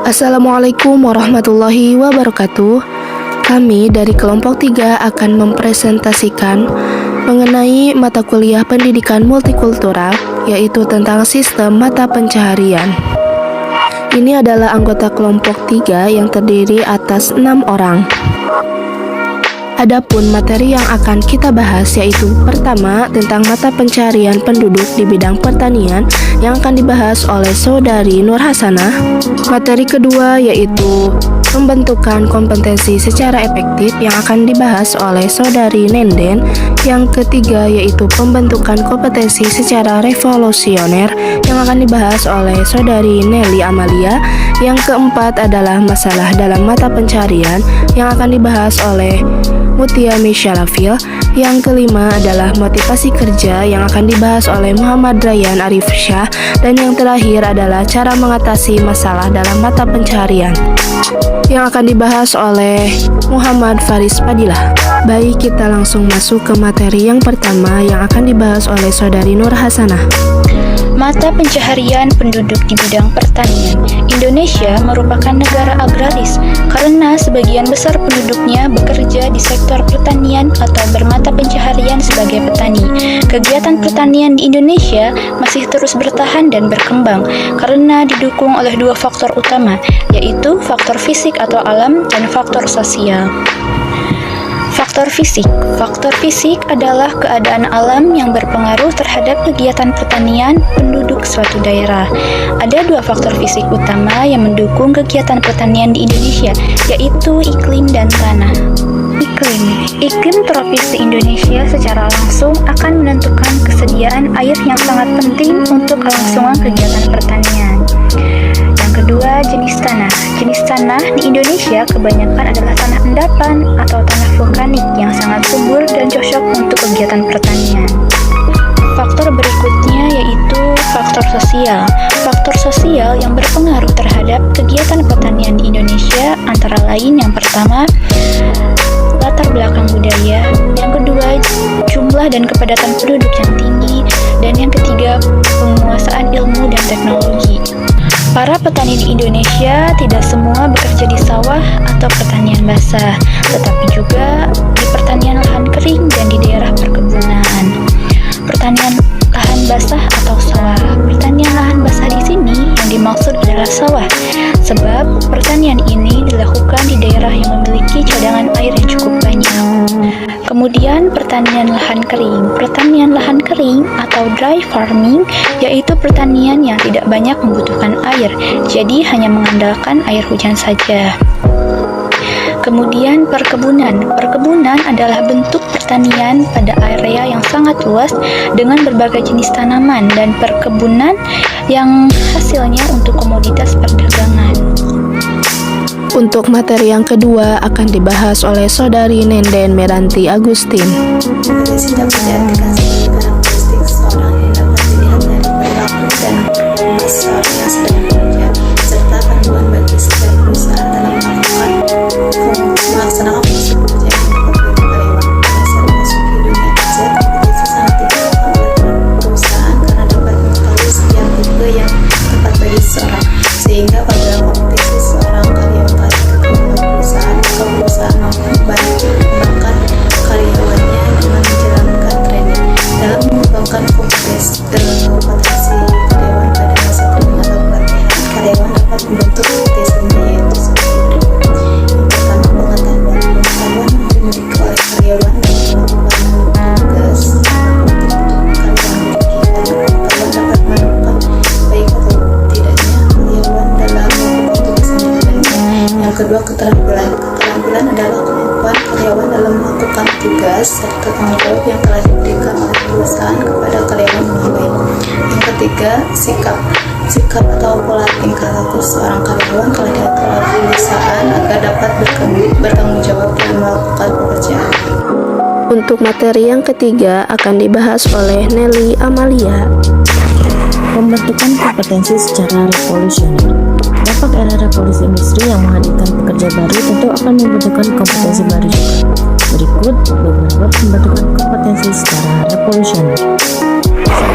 Assalamualaikum warahmatullahi wabarakatuh. Kami dari kelompok 3 akan mempresentasikan mengenai mata kuliah pendidikan multikultural, yaitu tentang sistem mata pencaharian. Ini adalah anggota kelompok 3 yang terdiri atas 6 orang. Adapun materi yang akan kita bahas yaitu pertama tentang mata pencaharian penduduk di bidang pertanian yang akan dibahas oleh Saudari Nur Hasanah. Materi kedua yaitu pembentukan kompetensi secara efektif yang akan dibahas oleh Saudari Nenden. Yang ketiga yaitu pembentukan kompetensi secara revolusioner yang akan dibahas oleh Saudari Nelly Amalia. Yang keempat adalah masalah dalam mata pencaharian yang akan dibahas oleh Mutia Mishalafil. Yang kelima adalah motivasi kerja yang akan dibahas oleh Muhammad Rayyan Arif Syah. Dan yang terakhir adalah cara mengatasi masalah dalam mata pencaharian yang akan dibahas oleh Muhammad Faris Padilah. Baik, kita langsung masuk ke materi yang pertama yang akan dibahas oleh Saudari Nur Hasanah. Mata pencaharian penduduk di bidang pertanian. Indonesia merupakan negara agraris karena sebagian besar penduduknya bekerja di sektor pertanian atau bermata pencaharian sebagai petani. Kegiatan pertanian di Indonesia masih terus bertahan dan berkembang karena didukung oleh dua faktor utama, yaitu faktor fisik atau alam dan faktor sosial. Faktor fisik. Faktor fisik adalah keadaan alam yang berpengaruh terhadap kegiatan pertanian penduduk suatu daerah. Ada dua faktor fisik utama yang mendukung kegiatan pertanian di Indonesia, yaitu iklim dan tanah. Iklim tropis di Indonesia secara langsung akan menentukan kesediaan air yang sangat penting untuk kelangsungan kegiatan pertanian. Yang kedua, jenis tanah. Jenis tanah di Indonesia kebanyakan adalah tanah endapan atau tanah vulkanik yang sangat subur dan cocok untuk kegiatan pertanian. Faktor berikutnya yaitu faktor sosial. Faktor sosial yang berpengaruh terhadap kegiatan pertanian di Indonesia antara lain yang pertama, latar belakang budaya, yang kedua, jumlah dan kepadatan penduduk yang tinggi, dan yang ketiga, penguasaan ilmu dan teknologi. Para petani di Indonesia tidak semua bekerja di sawah atau pertanian basah, tetapi juga di pertanian lahan kering dan di daerah perkebunan. Pertanian lahan basah atau sawah. Pertanian lahan basah di sini yang dimaksud adalah sawah, sebab pertanian ini dilakukan di daerah yang memiliki cadangan air yang cukup banyak. Kemudian pertanian lahan kering. Pertanian lahan kering atau dry farming yaitu pertanian yang tidak banyak membutuhkan air, jadi hanya mengandalkan air hujan saja. Kemudian perkebunan. Perkebunan adalah bentuk pertanian pada area yang sangat luas dengan berbagai jenis tanaman dan perkebunan yang hasilnya untuk komoditas perdagangan. Untuk materi yang kedua akan dibahas oleh Saudari Nenden Meranti Agustin. Definisi dapat diartikan sebagai karakteristik seseorang yang dapat dilihat dari perilaku dan aktivitas seseorang yang sedang bekerja, serta panduan bagi setiap perusahaan dalam melaksanakan fungsi pekerjaan yang dapat karyawan. Dasar memasuki dunia kerja, kompetisi sangat dibutuhkan oleh perusahaan karena dapat mengetahui setiap tipe yang tepat bagi seseorang, sehingga pada kompetisi seorang karyawan perusahaan atau perusahaan mampu membantu mengembangkan karyawannya dengan menjalankan training dalam mengembangkan potensi karyawan pada masa training atau pelatihan. Karyawan dapat membentuk kompetensinya yaitu sebagai berikut. Yang pertama, pengetahuan yang dimiliki oleh karyawan dalam melakukan tugas karyawan miliki, dan pengetahuan dapat menentukan baik atau tidaknya karyawan dalam melakukan tugasnya dengannya. Yang kedua, keterampilan. Keterampilan adalah kemampuan karyawan dalam melakukan tugas serta tanggung jawab yang telah diberikan oleh perusahaan kepada karyawan yang lain. Yang ketiga, sikap. Sikap atau pola tingkah laku seorang karyawan telah diatur oleh perusahaan agar dapat bertanggung jawab dalam melakukan pekerjaan. Untuk materi yang ketiga akan dibahas oleh Nelly Amalia. Pembentukan kompetensi secara revolusioner. Dampak era revolusi industri yang menghadirkan pekerja baru tentu akan membutuhkan kompetensi baru juga. Berikut beberapa pembentukan kompetensi secara revolusioner.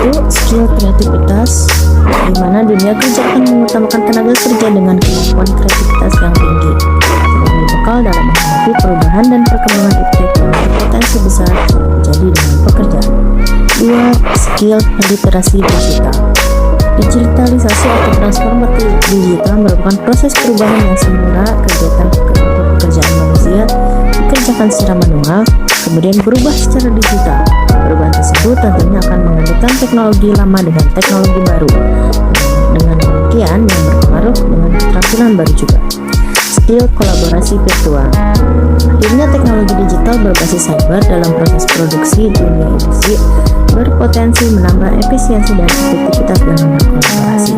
1. Skill kreativitas, di mana dunia kerja akan mengutamakan tenaga kerja dengan kemampuan kreativitas yang tinggi sebagai bekal dalam menghadapi perubahan dan perkembangan iptek yang berpotensi besar terjadi dengan pekerjaan. 2. Skill literasi digital. Digitalisasi atau transformasi digital merupakan proses perubahan yang semula kegiatan pekerjaan manusia dikerjakan secara manual, kemudian berubah secara digital. Perubahan tersebut tentunya akan menggantikan teknologi lama dengan teknologi baru. Dengan demikian yang berpengaruh dengan keterampilan baru juga. Skill kolaborasi virtual. Hadirnya teknologi digital berbasis cyber dalam proses produksi dunia industri berpotensi menambah efisiensi dan efektivitas dengan berkolaborasi.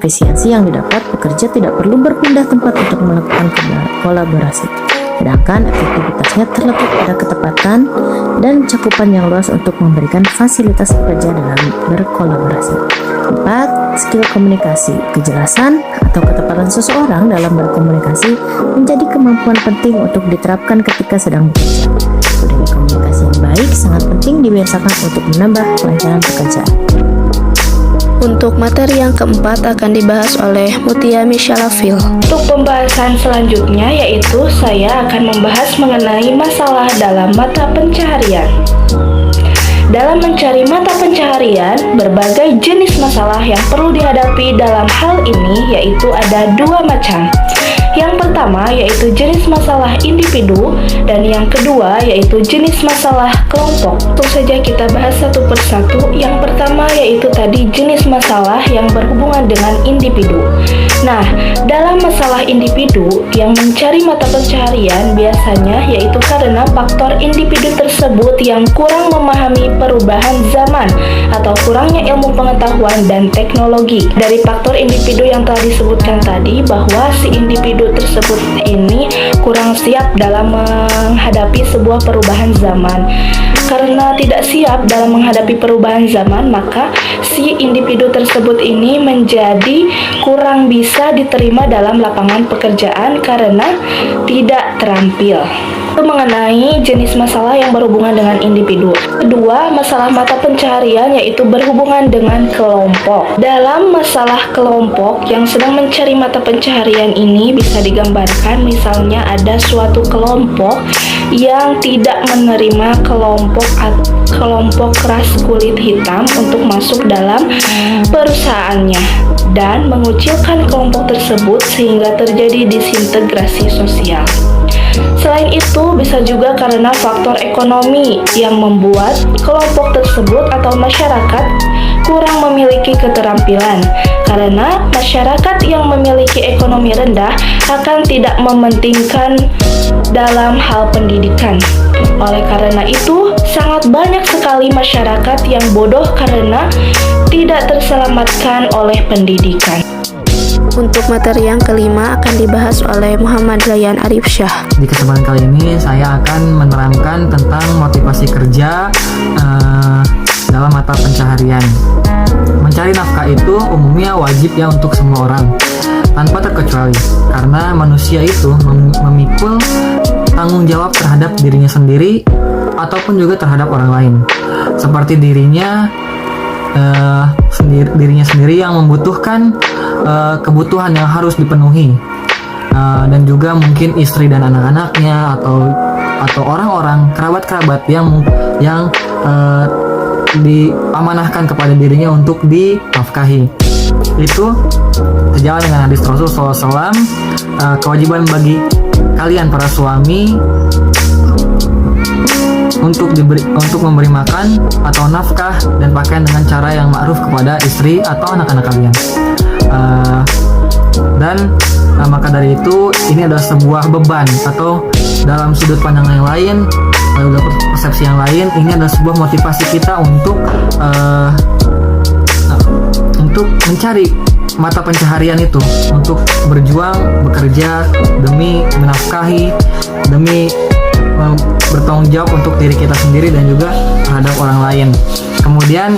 Efisiensi yang didapat pekerja tidak perlu berpindah tempat untuk melakukan kolaborasi, sedangkan efektivitasnya terletak pada ketepatan dan cakupan yang luas untuk memberikan fasilitas pekerja dalam berkolaborasi. 4. Skill komunikasi. Kejelasan atau ketepatan seseorang dalam berkomunikasi menjadi kemampuan penting untuk diterapkan ketika sedang bekerja. Budaya komunikasi yang baik sangat penting dibiasakan untuk menambah kelancaran pekerjaan. Untuk materi yang keempat akan dibahas oleh Mutia Mishalafil. Untuk pembahasan selanjutnya yaitu saya akan membahas mengenai masalah dalam mata pencaharian. Dalam mencari mata pencaharian, berbagai jenis masalah yang perlu dihadapi dalam hal ini yaitu ada dua macam. Yang pertama yaitu jenis masalah individu dan yang kedua yaitu jenis masalah kelompok. Langsung saja kita bahas satu persatu. Yang pertama yaitu tadi jenis masalah yang berhubungan dengan individu. Nah, dalam masalah individu yang mencari mata pencaharian biasanya yaitu karena faktor individu tersebut yang kurang memahami perubahan zaman atau kurangnya ilmu pengetahuan dan teknologi. Dari faktor individu yang telah disebutkan tadi bahwa si individu tersebut ini kurang siap dalam menghadapi sebuah perubahan zaman. Karena tidak siap dalam menghadapi perubahan zaman, maka si individu tersebut ini menjadi kurang bisa diterima dalam lapangan pekerjaan karena tidak terampil. Itu mengenai jenis masalah yang berhubungan dengan individu. Kedua, masalah mata pencaharian yaitu berhubungan dengan kelompok. Dalam masalah kelompok yang sedang mencari mata pencaharian ini bisa digambarkan misalnya ada suatu kelompok yang tidak menerima kelompok ras kulit hitam untuk masuk dalam perusahaannya dan mengucilkan kelompok tersebut sehingga terjadi disintegrasi sosial. Selain itu, bisa juga karena faktor ekonomi yang membuat kelompok tersebut atau masyarakat kurang memiliki keterampilan. Karena masyarakat yang memiliki ekonomi rendah akan tidak mementingkan dalam hal pendidikan. Oleh karena itu, sangat banyak sekali masyarakat yang bodoh karena tidak terselamatkan oleh pendidikan. Untuk materi yang kelima akan dibahas oleh Muhammad Rayyan Arif Syah. Di kesempatan kali ini saya akan menerangkan tentang motivasi kerja dalam mata pencaharian. Mencari nafkah itu umumnya wajib ya untuk semua orang, tanpa terkecuali, karena manusia itu memikul tanggung jawab terhadap dirinya sendiri ataupun juga terhadap orang lain. Seperti dirinya sendiri yang membutuhkan kebutuhan yang harus dipenuhi, dan juga mungkin istri dan anak-anaknya atau orang-orang kerabat-kerabat yang diamanahkan kepada dirinya untuk dinafkahi. Itu sejalan dengan hadis Rasul SAW, kewajiban bagi kalian para suami untuk memberi makan atau nafkah dan pakaian dengan cara yang ma'ruf kepada istri atau anak-anak kalian. Maka dari itu ini adalah sebuah beban, atau dalam sudut pandang yang lain, dalam persepsi yang lain, ini adalah sebuah motivasi kita untuk mencari mata pencaharian itu, untuk berjuang, bekerja demi menafkahi, demi bertanggung jawab untuk diri kita sendiri dan juga terhadap orang lain. Kemudian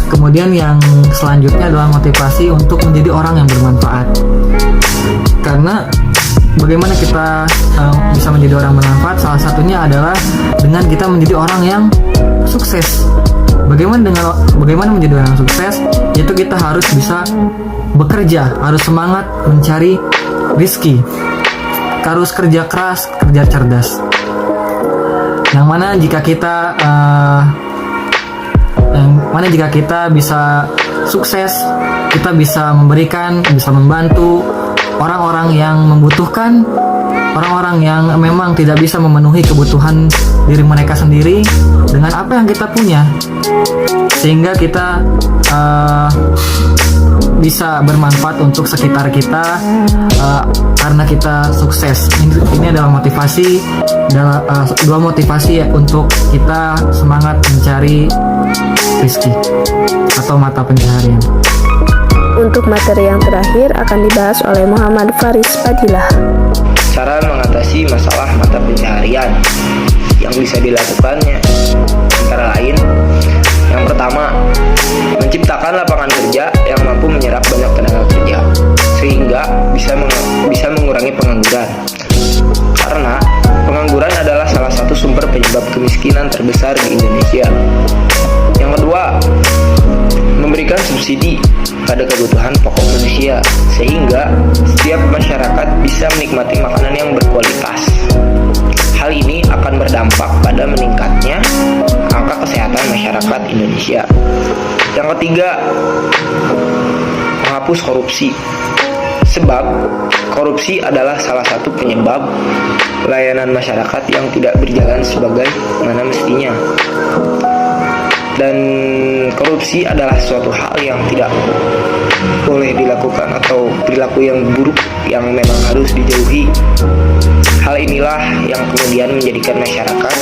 Kemudian yang selanjutnya adalah motivasi untuk menjadi orang yang bermanfaat. Karena bagaimana kita bisa menjadi orang bermanfaat? Salah satunya adalah dengan kita menjadi orang yang sukses. Bagaimana menjadi orang sukses? Yaitu kita harus bisa bekerja, harus semangat mencari rezeki, harus kerja keras, kerja cerdas. Yang mana jika kita bisa sukses, kita bisa memberikan, bisa membantu orang-orang yang membutuhkan, orang-orang yang memang tidak bisa memenuhi kebutuhan diri mereka sendiri dengan apa yang kita punya, sehingga kita bisa bermanfaat untuk sekitar kita karena kita sukses. Ini adalah dua motivasi untuk kita semangat mencari rezeki atau mata pencaharian. Untuk materi yang terakhir akan dibahas oleh Muhammad Faris Fadilah. Cara mengatasi masalah mata pencaharian yang bisa dilakukannya antara lain: yang pertama, menciptakan lapangan kerja yang mampu menyerap banyak tenaga kerja sehingga bisa mengurangi pengangguran. Karena pengangguran adalah salah satu sumber penyebab kemiskinan terbesar di Indonesia. Yang kedua, memberikan subsidi pada kebutuhan pokok manusia sehingga setiap masyarakat bisa menikmati makanan yang berkualitas. Hal ini akan berdampak pada meningkatnya angka kesehatan masyarakat Indonesia. Yang ketiga, menghapus korupsi. Sebab korupsi adalah salah satu penyebab layanan masyarakat yang tidak berjalan sebagaimana mestinya. Dan korupsi adalah suatu hal yang tidak boleh dilakukan atau perilaku yang buruk yang memang harus dijauhi. Hal inilah yang kemudian menjadikan masyarakat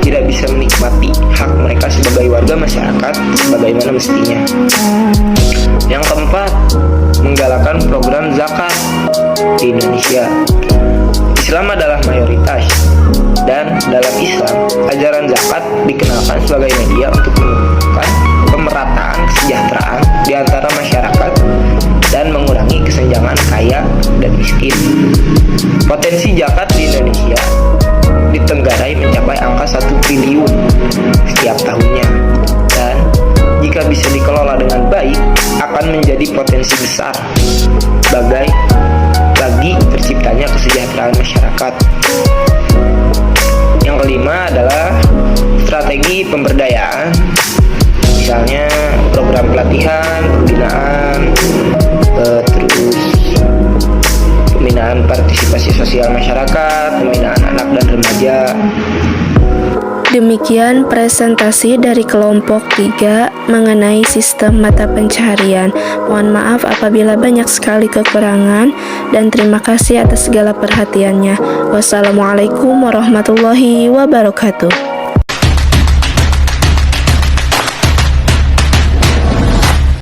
tidak bisa menikmati hak mereka sebagai warga masyarakat sebagaimana mestinya. Yang keempat, menggalakkan program zakat di Indonesia. Islam adalah mayoritas, dan dalam Islam, ajaran zakat dikenalkan sebagai media untuk menumbuhkan pemerataan kesejahteraan di antara masyarakat dan mengurangi kesenjangan kaya dan miskin. Potensi zakat di Indonesia ditenggarai mencapai angka 1 triliun setiap tahunnya, dan jika bisa dikelola dengan baik akan menjadi potensi besar bagi terciptanya kesejahteraan masyarakat. Yang kelima adalah strategi pemberdayaan, misalnya program pelatihan, pembinaan partisipasi sosial masyarakat, pembinaan anak dan remaja. Demikian presentasi dari kelompok 3 mengenai sistem mata pencaharian. Mohon maaf apabila banyak sekali kekurangan dan terima kasih atas segala perhatiannya. Wassalamualaikum warahmatullahi wabarakatuh.